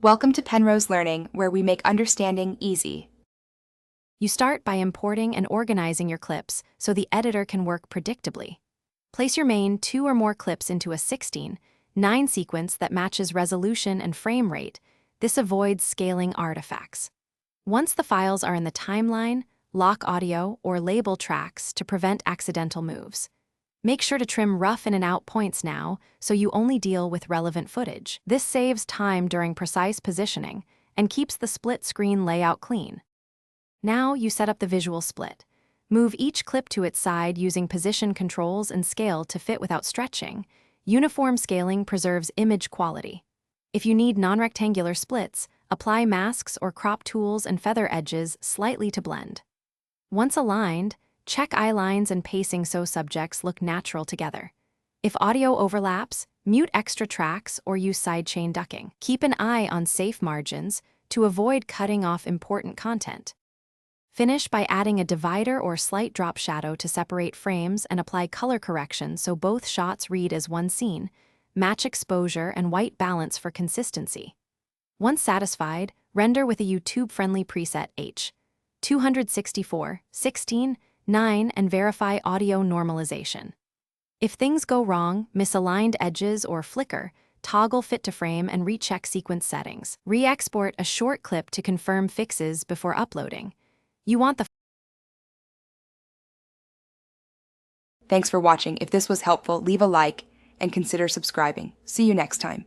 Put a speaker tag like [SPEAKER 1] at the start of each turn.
[SPEAKER 1] Welcome to Penrose Learning, where we make understanding easy.
[SPEAKER 2] You start by importing and organizing your clips so the editor can work predictably. Place your main 2 or more clips into a 16:9 sequence that matches resolution and frame rate. This avoids scaling artifacts. Once the files are in the timeline, lock audio or label tracks to prevent accidental moves. Make sure to trim rough in and out points now so you only deal with relevant footage. This saves time during precise positioning and keeps the split screen layout clean. Now you set up the visual split. Move each clip to its side using position controls and scale to fit without stretching. Uniform scaling preserves image quality. If you need non-rectangular splits, apply masks or crop tools and feather edges slightly to blend. Once aligned, check eye lines and pacing so subjects look natural together. If audio overlaps, mute extra tracks or use sidechain ducking. Keep an eye on safe margins to avoid cutting off important content. Finish by adding a divider or slight drop shadow to separate frames and apply color correction so both shots read as one scene. Match exposure and white balance for consistency. Once satisfied, render with a YouTube-friendly preset H.264:16:9 and verify audio normalization. If things go wrong, misaligned edges or flicker, toggle fit to frame and recheck sequence settings. Re-export a short clip to confirm fixes before uploading. You want the
[SPEAKER 1] Thanks for watching. If this was helpful, leave a like and consider subscribing. See you next time.